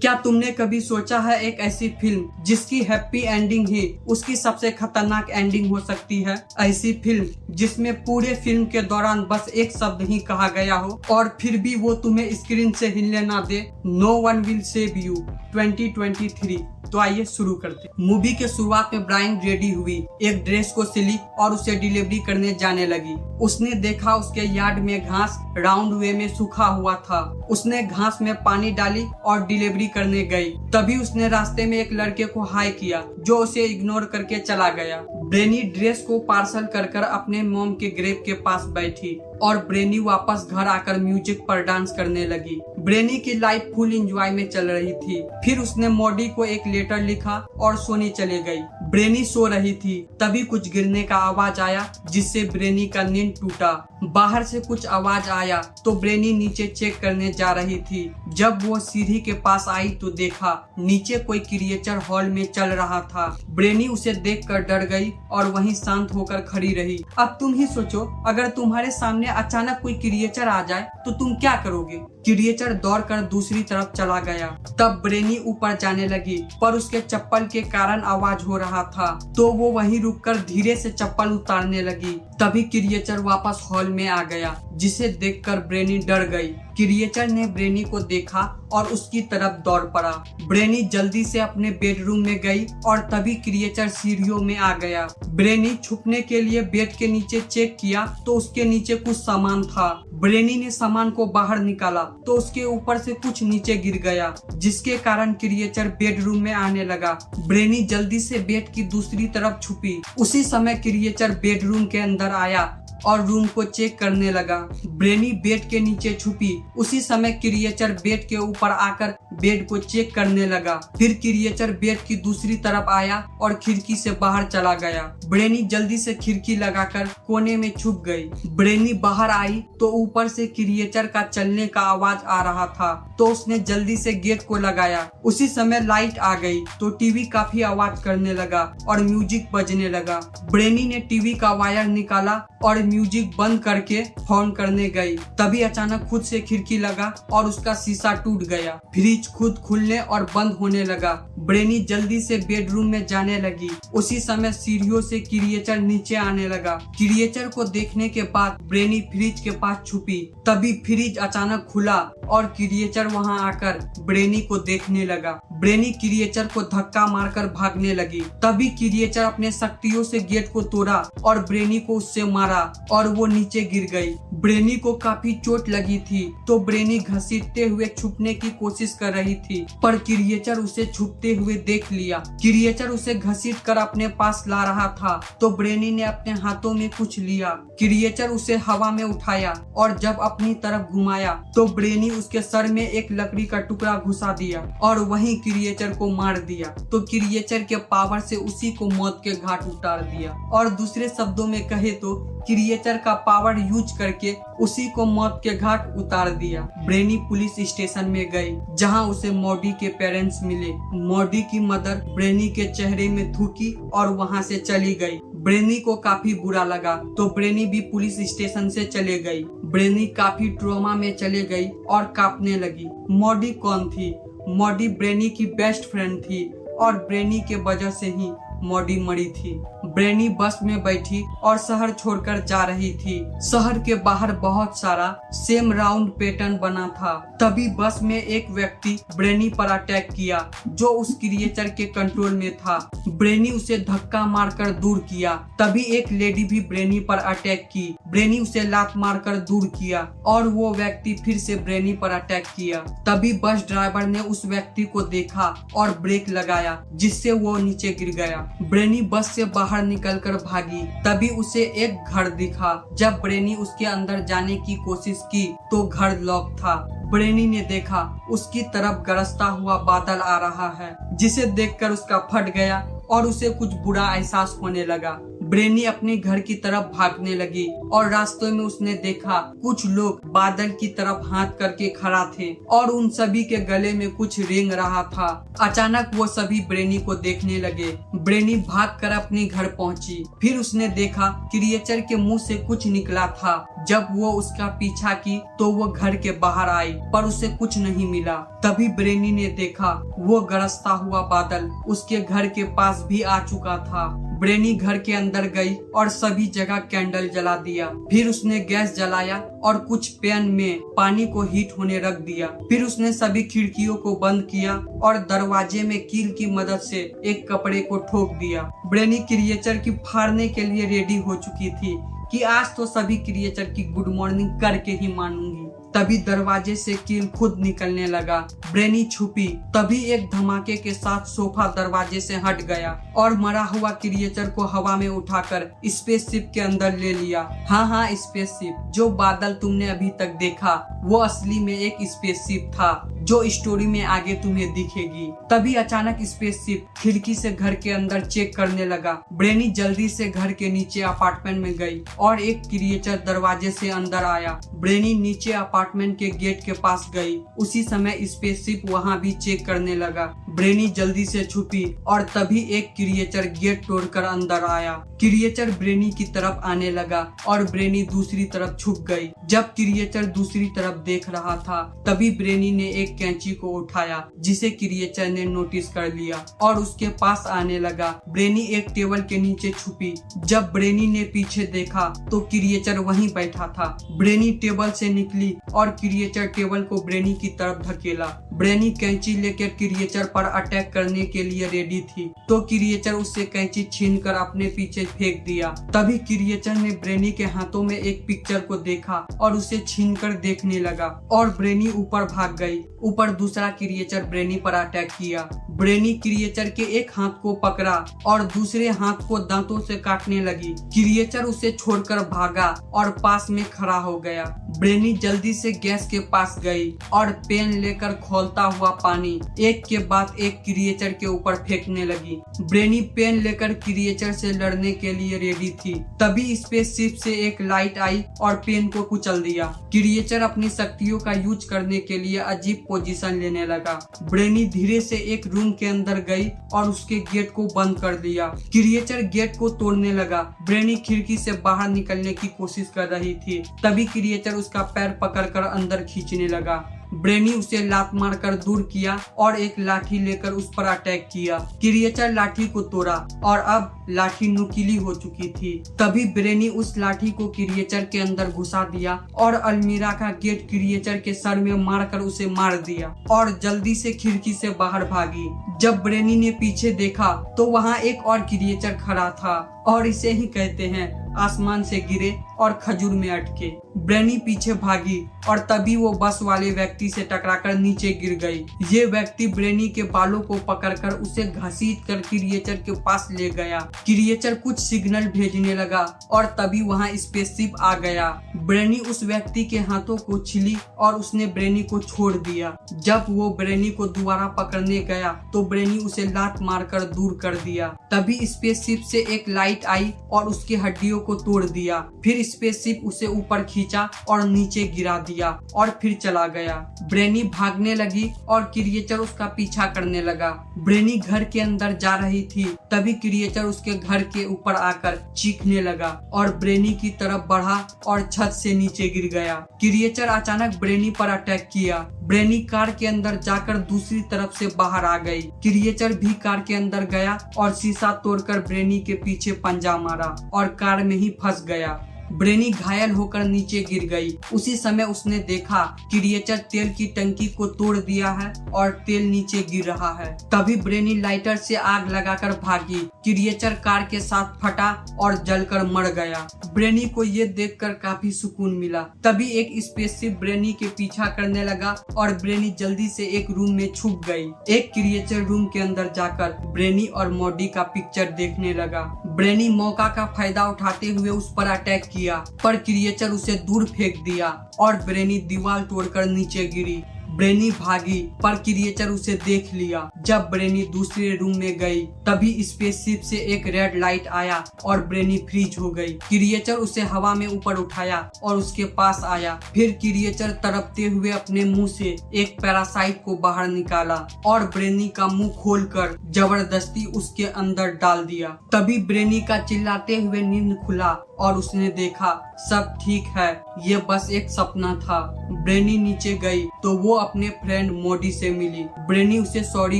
क्या तुमने कभी सोचा है एक ऐसी फिल्म जिसकी हैप्पी एंडिंग ही उसकी सबसे खतरनाक एंडिंग हो सकती है? ऐसी फिल्म जिसमें पूरे फिल्म के दौरान बस एक शब्द ही कहा गया हो और फिर भी वो तुम्हें स्क्रीन से हिलने ना दे। No one will save you 2023। तो आइए शुरू करते। मूवी के शुरुआत में ब्रायन रेडी हुई, एक ड्रेस को सिली और उसे डिलीवरी करने जाने लगी। उसने देखा उसके यार्ड में घास राउंड वे में सूखा हुआ था। उसने घास में पानी डाली और डिलीवरी करने गई। तभी उसने रास्ते में एक लड़के को हाय किया जो उसे इग्नोर करके चला गया। ब्रेनी ड्रेस को पार्सल कर अपने मॉम के ग्रेव के पास बैठी और ब्रेनी वापस घर आकर म्यूजिक पर डांस करने लगी। ब्रेनी की लाइफ फुल एंजॉय में चल रही थी। फिर उसने मॉडी को एक लेटर लिखा और सोने चले गई। ब्रेनी सो रही थी, तभी कुछ गिरने का आवाज आया जिससे ब्रेनी का नींद टूटा। बाहर से कुछ आवाज आया तो ब्रेनी नीचे चेक करने जा रही थी। जब वो सीढ़ी के पास आई तो देखा नीचे कोई क्रिएचर हॉल में चल रहा था। ब्रेनी उसे देखकर डर गई और वहीं शांत होकर खड़ी रही। अब तुम ही सोचो, अगर तुम्हारे सामने अचानक कोई क्रिएचर आ जाए तो तुम क्या करोगे? क्रिएचर दौड़कर दूसरी तरफ चला गया। तब ब्रेनी ऊपर जाने लगी, पर उसके चप्पल के कारण आवाज हो रहा था, तो वो वहीं रुककर धीरे से चप्पल उतारने लगी। तभी क्रिएचर वापस हॉल में आ गया, जिसे देखकर ब्रेनी डर गई। क्रिएचर ने ब्रेनी को देखा और उसकी तरफ दौड़ पड़ा। ब्रेनी जल्दी से अपने बेडरूम में गई और तभी क्रिएचर सीढ़ियों में आ गया। ब्रेनी छुपने के लिए बेड के नीचे चेक किया तो उसके नीचे कुछ सामान था। ब्रेनी ने सामान को बाहर निकाला तो उसके ऊपर से कुछ नीचे गिर गया, जिसके कारण क्रिएचर बेडरूम में आने लगा। ब्रेनी जल्दी से बेड की दूसरी तरफ छुपी। उसी समय क्रिएचर बेडरूम के अंदर आया और रूम को चेक करने लगा। ब्रेनी बेड के नीचे छुपी। उसी समय क्रिएचर बेड के ऊपर आकर बेड को चेक करने लगा। फिर क्रिएचर बेड की दूसरी तरफ आया और खिड़की से बाहर चला गया। ब्रेनी जल्दी से खिड़की लगाकर कोने में छुप गई। ब्रेनी बाहर आई तो ऊपर से क्रिएचर का चलने का आवाज आ रहा था, तो उसने जल्दी से गेट को लगाया। उसी समय लाइट आ गई तो टीवी काफी आवाज करने लगा और म्यूजिक बजने लगा। ब्रेनी ने टीवी का वायर निकाला और म्यूजिक बंद करके फोन करने गई। तभी अचानक खुद से खिड़की लगा और उसका शीशा टूट गया। फ्रिज खुद खुलने और बंद होने लगा। ब्रेनी जल्दी से बेडरूम में जाने लगी। उसी समय सीढ़ियों से क्रिएचर नीचे आने लगा। क्रिएचर को देखने के बाद ब्रेनी फ्रिज के पास छुपी। तभी फ्रिज अचानक खुला और क्रिएचर वहां आकर ब्रेनी को देखने लगा। ब्रेनी क्रिएचर को धक्का मारकर भागने लगी। तभी क्रिएचर अपने शक्तियों से गेट को तोड़ा और ब्रेनी को उससे मारा और वो नीचे गिर गई। ब्रेनी को काफी चोट लगी थी, तो ब्रेनी घसीटते हुए छुपने की कोशिश कर रही थी, पर क्रिएचर उसे छुपते हुए देख लिया। क्रिएचर उसे घसीट कर अपने पास ला रहा था, तो ब्रेनी ने अपने हाथों में कुछ लिया। क्रिएचर उसे हवा में उठाया और जब अपनी तरफ घुमाया तो ब्रेनी उसके सर में एक लकड़ी का टुकड़ा घुसा दिया और वहीं क्रिएचर को मार दिया। तो क्रिएचर के पावर से उसी को मौत के घाट उतार दिया। और दूसरे शब्दों में कहे तो क्रिएचर का पावर यूज करके उसी को मौत के घाट उतार दिया। ब्रेनी पुलिस स्टेशन में गई, जहां उसे मॉडी के पेरेंट्स मिले। मॉडी की मदर ब्रेनी के चेहरे में थूकी और वहां से चली गई। ब्रेनी को काफी बुरा लगा तो ब्रेनी भी पुलिस स्टेशन से चले गई। ब्रेनी काफी ट्रॉमा में चले गई और कांपने लगी। मॉडी कौन थी? मॉडी ब्रेनी की बेस्ट फ्रेंड थी और ब्रेनी के वजह से ही मॉडी मरी थी। ब्रेनी बस में बैठी और शहर छोड़कर जा रही थी। शहर के बाहर बहुत सारा सेम राउंड पैटर्न बना था। तभी बस में एक व्यक्ति ब्रेनी पर अटैक किया जो उस क्रिएचर के कंट्रोल में था। ब्रेनी उसे धक्का मारकर दूर किया। तभी एक लेडी भी ब्रेनी पर अटैक की। ब्रेनी उसे लात मारकर दूर किया और वो व्यक्ति फिर से ब्रेनी पर अटैक किया। तभी बस ड्राइवर ने उस व्यक्ति को देखा और ब्रेक लगाया, जिससे वो नीचे गिर गया। ब्रेनी बस से बाहर निकलकर भागी। तभी उसे एक घर दिखा। जब ब्रेनी उसके अंदर जाने की कोशिश की तो घर लॉक था। ब्रेनी ने देखा उसकी तरफ गरजता हुआ बादल आ रहा है, जिसे देखकर उसका फट गया और उसे कुछ बुरा एहसास होने लगा। ब्रेनी अपने घर की तरफ भागने लगी और रास्ते में उसने देखा कुछ लोग बादल की तरफ हाथ करके खड़ा थे और उन सभी के गले में कुछ रेंग रहा था। अचानक वो सभी ब्रेनी को देखने लगे। ब्रेनी भागकर अपने घर पहुंची। फिर उसने देखा क्रिएचर के मुंह से कुछ निकला था। जब वो उसका पीछा की तो वो घर के बाहर आई पर उसे कुछ नहीं मिला। तभी ब्रेनी ने देखा वो गरजता हुआ बादल उसके घर के पास भी आ चुका था। ब्रेनी घर के अंदर गई और सभी जगह कैंडल जला दिया। फिर उसने गैस जलाया और कुछ पैन में पानी को हीट होने रख दिया। फिर उसने सभी खिड़कियों को बंद किया और दरवाजे में कील की मदद से एक कपड़े को ठोक दिया। ब्रेनी क्रिएचर की फाड़ने के लिए रेडी हो चुकी थी कि आज तो सभी क्रिएचर की गुड मॉर्निंग करके ही मानूंगी। तभी दरवाजे से कील खुद निकलने लगा। ब्रेनी छुपी। तभी एक धमाके के साथ सोफा दरवाजे से हट गया और मरा हुआ क्रिएचर को हवा में उठाकर स्पेसशिप के अंदर ले लिया। हाँ, स्पेसशिप। जो बादल तुमने अभी तक देखा वो असली में एक स्पेसशिप था जो स्टोरी में आगे तुम्हें दिखेगी। तभी अचानक स्पेसशिप खिड़की से घर के अंदर चेक करने लगा। ब्रेनी जल्दी से घर के नीचे अपार्टमेंट में गई और एक क्रिएचर दरवाजे से अंदर आया। ब्रेनी नीचे अपार्टमेंट के गेट के पास गई। उसी समय स्पेसशिप वहां भी चेक करने लगा। ब्रेनी जल्दी से छुपी और तभी एक क्रिएचर गेट तोड़कर अंदर आया। क्रिएचर ब्रेनी की तरफ आने लगा और ब्रेनी दूसरी तरफ छुप गई। जब क्रिएचर दूसरी तरफ देख रहा था तभी ब्रेनी ने एक कैंची को उठाया जिसे क्रिएचर ने नोटिस कर लिया और उसके पास आने लगा। ब्रेनी एक टेबल के नीचे छुपी। जब ब्रेनी ने पीछे देखा तो क्रिएचर वहीं बैठा था। ब्रेनी टेबल से निकली और क्रिएचर टेबल को ब्रेनी की तरफ धकेला। ब्रेनी कैंची लेकर क्रिएचर पर अटैक करने के लिए रेडी थी तो क्रिएचर उससे कैंची छीनकर अपने पीछे फेंक दिया। तभी क्रिएचर ने ब्रेनी के हाथों में एक पिक्चर को देखा और उसे छीनकर देखने लगा और ब्रेनी ऊपर भाग गई। ऊपर दूसरा क्रिएचर ब्रेनी पर अटैक किया। ब्रेनी क्रिएचर के एक हाथ को पकड़ा और दूसरे हाथ को दांतों से काटने लगी। क्रिएचर उसे छोड़कर भागा और पास में खड़ा हो गया। ब्रेनी जल्दी से गैस के पास गई और पेन लेकर खौलता हुआ पानी एक के बाद एक क्रिएचर के ऊपर फेंकने लगी। ब्रेनी पेन लेकर क्रिएचर से लड़ने के लिए रेडी थी। तभी स्पेसशिप से एक लाइट आई और पेन को कुचल दिया। क्रिएचर अपनी शक्तियों का यूज करने के लिए अजीब पोजीशन लेने लगा। ब्रेनी धीरे से एक रूम के अंदर गई और उसके गेट को बंद कर दिया। क्रिएचर गेट को तोड़ने लगा। ब्रेनी खिड़की से बाहर निकलने की कोशिश कर रही थी। तभी क्रिएचर उसका पैर पकड़कर अंदर खींचने लगा। ब्रेनी उसे लात मारकर दूर किया और एक लाठी लेकर उस पर अटैक किया। क्रिएचर लाठी को तोड़ा और अब लाठी नुकीली हो चुकी थी। तभी ब्रेनी उस लाठी को क्रिएचर के अंदर घुसा दिया और अलमीरा का गेट क्रिएचर के सर में मारकर उसे मार दिया और जल्दी से खिड़की से बाहर भागी। जब ब्रेनी ने पीछे देखा तो वहाँ एक और क्रिएचर खड़ा था और इसे ही कहते हैं आसमान से गिरे और खजूर में अटके। ब्रेनी पीछे भागी और तभी वो बस वाले व्यक्ति से टकराकर नीचे गिर गई। ये व्यक्ति ब्रेनी के बालों को पकड़कर उसे घसीट कर क्रिएचर के पास ले गया। क्रिएचर कुछ सिग्नल भेजने लगा और तभी वहाँ स्पेसशिप आ गया। ब्रेनी उस व्यक्ति के हाथों को छिली और उसने ब्रेनी को छोड़ दिया। जब वो ब्रेनी को दोबारा पकड़ने गया तो ब्रेनी उसे लात मारकर दूर कर दिया। तभी स्पेसशिप से एक लाइट आई और उसकी हड्डियों को तोड़ दिया। फिर स्पेसशिप उसे ऊपर खींचा और नीचे गिरा दिया और फिर चला गया। ब्रेनी भागने लगी और क्रिएचर उसका पीछा करने लगा। ब्रेनी घर के अंदर जा रही थी तभी क्रिएचर उसके घर के ऊपर आकर चीखने लगा और ब्रेनी की तरफ बढ़ा और छत से नीचे गिर गया। क्रिएचर अचानक ब्रेनी पर अटैक किया। ब्रेनी कार के अंदर जाकर दूसरी तरफ से बाहर आ गई। क्रिएचर भी कार के अंदर गया और शीशा तोड़कर ब्रेनी के पीछे पंजा मारा और कार में ही फंस गया। ब्रेनी घायल होकर नीचे गिर गई। उसी समय उसने देखा क्रिएचर तेल की टंकी को तोड़ दिया है और तेल नीचे गिर रहा है। तभी ब्रेनी लाइटर से आग लगाकर भागी। क्रिएचर कार के साथ फटा और जलकर मर गया। ब्रेनी को ये देखकर काफी सुकून मिला। तभी एक स्पेसशिप ब्रेनी के पीछा करने लगा और ब्रेनी जल्दी से एक रूम में छुप गई। एक क्रिएचर रूम के अंदर जाकर ब्रेनी और मॉडी का पिक्चर देखने लगा। ब्रेनी मौका का फायदा उठाते हुए उस पर अटैक किया पर क्रिएचर उसे दूर फेंक दिया और ब्रेनी दीवार तोड़कर नीचे गिरी। ब्रेनी भागी पर क्रिएचर उसे देख लिया। जब ब्रेनी दूसरे रूम में गई तभी स्पेसशिप से एक रेड लाइट आया और ब्रेनी फ्रीज हो गई। क्रिएचर उसे हवा में ऊपर उठाया और उसके पास आया। फिर क्रिएचर तड़पते हुए अपने मुंह से एक पैरासाइट को बाहर निकाला और ब्रेनी का मुंह खोलकर जबरदस्ती उसके अंदर डाल दिया। तभी ब्रेनी का चिल्लाते हुए नींद खुला और उसने देखा सब ठीक है, ये बस एक सपना था। ब्रेनी नीचे गई तो वो अपने फ्रेंड मोडी से मिली। ब्रेनी उसे सॉरी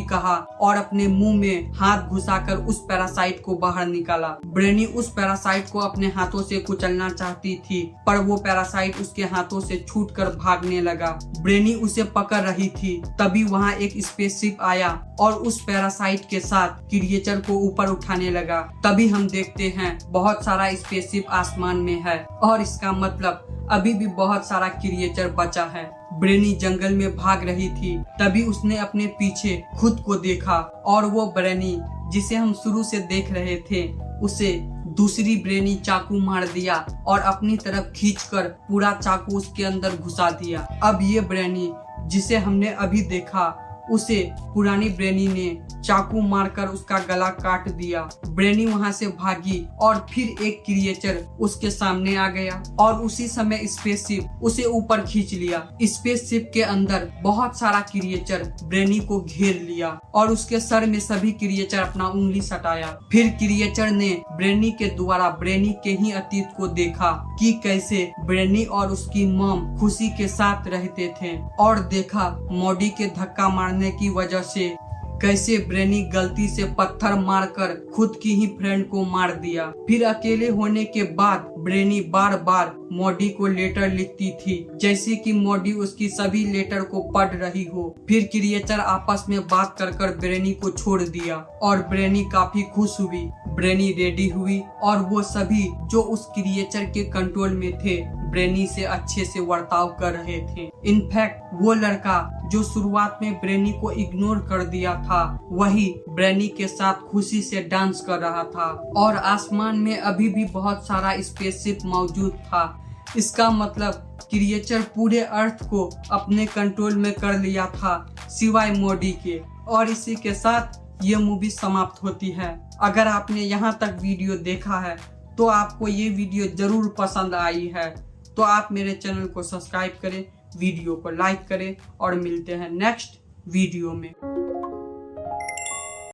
कहा और अपने मुंह में हाथ घुसाकर उस पैरासाइट को बाहर निकाला। ब्रेनी उस पैरासाइट को अपने हाथों से कुचलना चाहती थी पर वो पैरासाइट उसके हाथों से छूटकर भागने लगा। ब्रेनी उसे पकड़ रही थी तभी वहाँ एक स्पेसशिप आया और उस पैरासाइट के साथ क्रिएचर को ऊपर उठाने लगा। तभी हम देखते हैं बहुत सारा स्पेसशिप आसमान में है और इसका मतलब अभी भी बहुत सारा क्रिएचर बचा है। ब्रेनी जंगल में भाग रही थी तभी उसने अपने पीछे खुद को देखा और वो ब्रेनी जिसे हम शुरू से देख रहे थे उसे दूसरी ब्रेनी चाकू मार दिया और अपनी तरफ खींचकर पूरा चाकू उसके अंदर घुसा दिया। अब ये ब्रेनी जिसे हमने अभी देखा उसे पुरानी ब्रेनी ने चाकू मारकर उसका गला काट दिया। ब्रेनी वहां से भागी और फिर एक क्रिएचर उसके सामने आ गया और उसी समय स्पेसशिप उसे ऊपर खींच लिया। स्पेसशिप के अंदर बहुत सारा क्रिएचर ब्रेनी को घेर लिया और उसके सर में सभी क्रिएचर अपना उंगली सटाया। फिर क्रिएचर ने ब्रेनी के द्वारा ब्रेनी के ही अतीत को देखा कि कैसे ब्रेनी और उसकी मॉम खुशी के साथ रहते थे और देखा मोडी के धक्का मारने की वजह से कैसे ब्रेनी गलती से पत्थर मारकर खुद की ही फ्रेंड को मार दिया। फिर अकेले होने के बाद ब्रेनी बार बार मोडी को लेटर लिखती थी जैसे कि मोडी उसकी सभी लेटर को पढ़ रही हो। फिर क्रिएचर आपस में बात कर कर ब्रेनी को छोड़ दिया और ब्रेनी काफी खुश हुई। ब्रेनी रेडी हुई और वो सभी जो उस क्रिएचर के कंट्रोल में थे ब्रेनी से अच्छे से बर्ताव कर रहे थे। इनफैक्ट वो लड़का जो शुरुआत में ब्रेनी को इग्नोर कर दिया था वही ब्रेनी के साथ खुशी से डांस कर रहा था और आसमान में अभी भी बहुत सारा स्पेसशिप मौजूद था। इसका मतलब क्रिएचर पूरे अर्थ को अपने कंट्रोल में कर लिया था सिवाय मोडी के। और इसी के साथ ये मूवी समाप्त होती है। अगर आपने यहाँ तक वीडियो देखा है तो आपको ये वीडियो जरूर पसंद आई है तो आप मेरे चैनल को सब्सक्राइब करें, वीडियो को लाइक करें और मिलते हैं नेक्स्ट वीडियो में।